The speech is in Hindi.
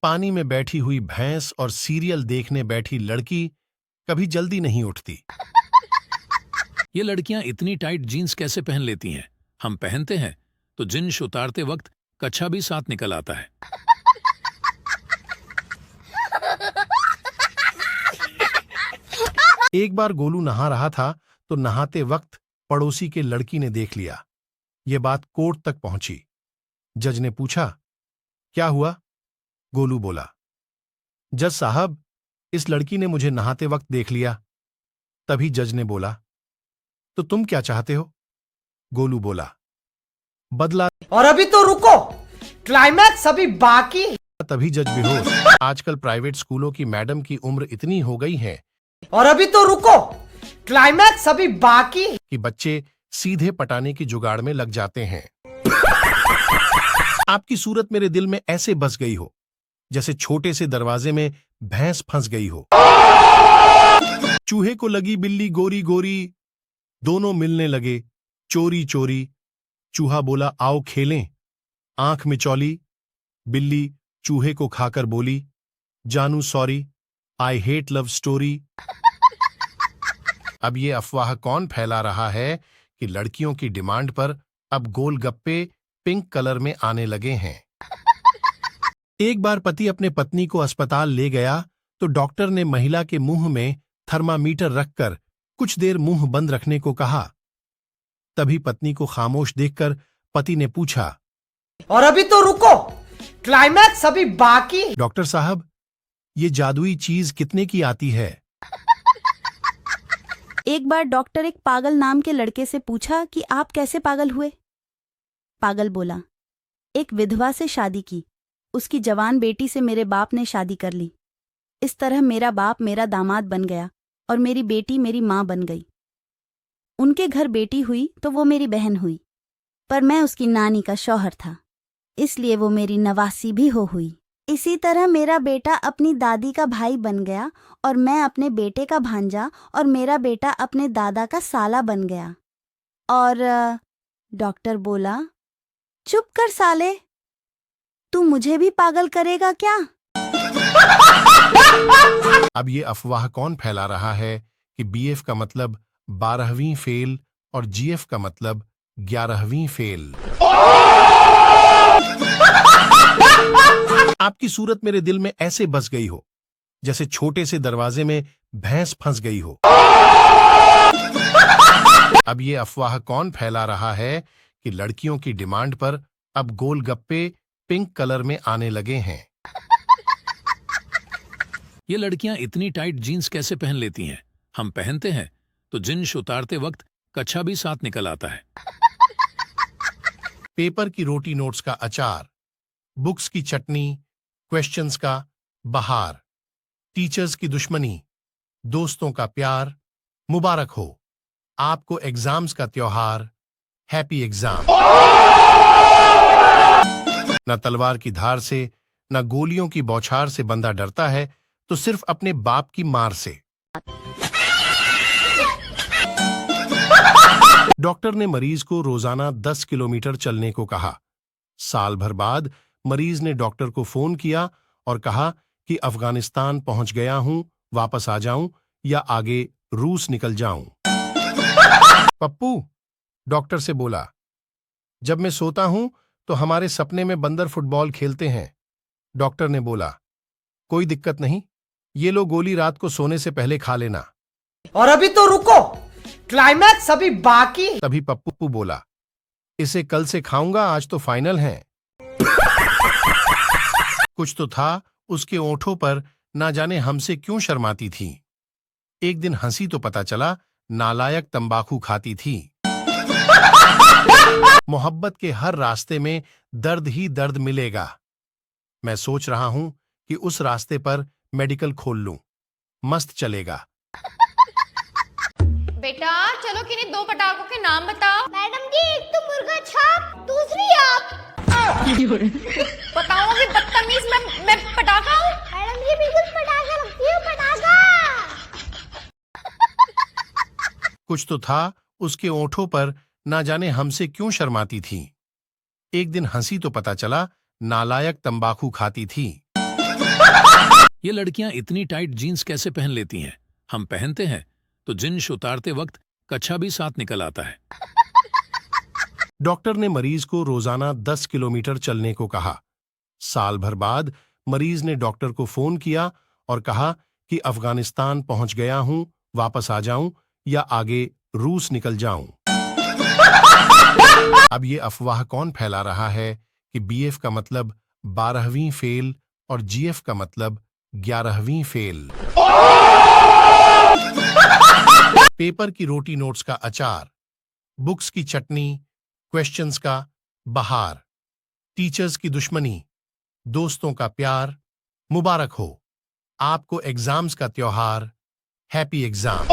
पानी में बैठी हुई भैंस और सीरियल देखने बैठी लड़की कभी जल्दी नहीं उठती। ये लड़कियां इतनी टाइट जीन्स कैसे पहन लेती हैं? हम पहनते हैं तो जींस उतारते वक्त कच्छा भी साथ निकल आता है। एक बार गोलू नहा रहा था तो नहाते वक्त पड़ोसी के लड़की ने देख लिया। ये बात कोर्ट तक पहुंची। जज ने पूछा, क्या हुआ? गोलू बोला, जज साहब, इस लड़की ने मुझे नहाते वक्त देख लिया। तभी जज ने बोला, तो तुम क्या चाहते हो? गोलू बोला, बदला। और अभी तो रुको, क्लाइमैक्स अभी बाकी। तभी जज बेहोश। आजकल प्राइवेट स्कूलों की मैडम की उम्र इतनी हो गई है और अभी तो रुको, क्लाइमैक्स अभी बाकी कि बच्चे सीधे पटाने की जुगाड़ में लग जाते हैं। आपकी सूरत मेरे दिल में ऐसे बस गई हो जैसे छोटे से दरवाजे में भैंस फंस गई हो। चूहे को लगी बिल्ली गोरी गोरी, दोनों मिलने लगे चोरी चोरी। चूहा बोला, आओ खेलें। आंख मिचौली, बिल्ली चूहे को खाकर बोली, जानू sorry, I hate love story. अब ये अफवाह कौन फैला रहा है कि लड़कियों की डिमांड पर अब गोलगप्पे पिंक कलर में आने लगे हैं। एक बार पति अपने पत्नी को अस्पताल ले गया तो डॉक्टर ने महिला के मुंह में थर्मामीटर रखकर कुछ देर मुंह बंद रखने को कहा। तभी पत्नी को खामोश देखकर पति ने पूछा, और अभी तो रुको, क्लाइमैक्स अभी बाकी। डॉक्टर साहब, ये जादुई चीज कितने की आती है? एक बार डॉक्टर एक पागल नाम के लड़के से पूछा कि आप कैसे पागल हुए? पागल बोला, एक विधवा से शादी की, उसकी जवान बेटी से मेरे बाप ने शादी कर ली। इस तरह मेरा बाप मेरा दामाद बन गया और मेरी बेटी मेरी माँ बन गई। उनके घर बेटी हुई तो वो मेरी बहन हुई, पर मैं उसकी नानी का शौहर था, इसलिए वो मेरी नवासी भी हुई। इसी तरह मेरा बेटा अपनी दादी का भाई बन गया और मैं अपने बेटे का भांजा और मेरा बेटा अपने दादा का साला बन गया। और डॉक्टर बोला, चुप कर साले, तू मुझे भी पागल करेगा क्या? अब ये अफवाह कौन फैला रहा है कि बीएफ का मतलब 12वीं फेल और जीएफ का मतलब 11वीं फेल? आपकी सूरत मेरे दिल में ऐसे बस गई हो जैसे छोटे से दरवाजे में भैंस फंस गई हो। अब ये अफवाह कौन फैला रहा है कि लड़कियों की डिमांड पर अब गोलगप्पे पिंक कलर में आने लगे हैं। ये लड़कियां इतनी टाइट जीन्स कैसे पहन लेती हैं? हम पहनते हैं तो जींस उतारते वक्त कच्छा भी साथ निकल आता है। पेपर की रोटी नोट्स का अचार, बुक्स की चटनी, क्वेश्चंस का बहार, टीचर्स की दुश्मनी, दोस्तों का प्यार, मुबारक हो आपको एग्जाम्स का त्योहार, हैप्पी एग्जाम। न तलवार की धार से न गोलियों की बौछार से बंदा डरता है तो सिर्फ अपने बाप की मार से। डॉक्टर ने मरीज को रोजाना 10 किलोमीटर चलने को कहा। साल भर बाद मरीज ने डॉक्टर को फोन किया और कहा कि अफगानिस्तान पहुंच गया हूं, वापस आ जाऊं या आगे रूस निकल जाऊं। पप्पू, डॉक्टर से बोला, जब मैं सोता हूं तो हमारे सपने में बंदर फुटबॉल खेलते हैं। डॉक्टर ने बोला, कोई दिक्कत नहीं, ये लो गोली रात को सोने से पहले खा लेना। और अभी तो रुको, क्लाइमैक्स अभी बाकी। तभी पप्पू बोला, इसे कल से खाऊंगा, आज तो फाइनल है। कुछ तो था उसके ओंठों पर, ना जाने हमसे क्यों शर्माती थी। एक दिन हंसी तो पता चला नालायक तंबाकू खाती थी। मोहब्बत के हर रास्ते में दर्द ही दर्द मिलेगा। मैं सोच रहा हूं कि उस रास्ते पर मेडिकल खोल लूं, मस्त चलेगा। बेटा चलो किन्हीं 2 पटाखों के नाम बताओ। मैडम जी, एक तो मुर्गा छाप, दूसरी आप। बताओगे बदतमीज, मैं पटाखा हूँ? मैडम जी बिल्कुल पटाखा लगती है, पटाखा। कुछ तो था उसके ओंठों पर, ना जाने हमसे क्यों शर्माती थी। एक दिन हंसी तो पता चला नालायक तंबाकू खाती थी। ये लड़कियां इतनी टाइट जीन्स कैसे पहन लेती हैं? हम पहनते हैं तो जींस उतारते वक्त कच्छा भी साथ निकल आता है। डॉक्टर ने मरीज को रोजाना 10 किलोमीटर चलने को कहा। साल भर बाद मरीज ने डॉक्टर को फोन किया और कहा कि अफगानिस्तान पहुंच गया हूं, वापस आ जाऊं या आगे रूस निकल जाऊं। अब ये अफवाह कौन फैला रहा है कि बीएफ का मतलब 12वीं फेल और जीएफ का मतलब 11वीं फेल। पेपर की रोटी, नोट्स का अचार, बुक्स की चटनी, क्वेश्चंस का बहार, टीचर्स की दुश्मनी, दोस्तों का प्यार, मुबारक हो आपको एग्जाम्स का त्योहार, हैप्पी एग्जाम।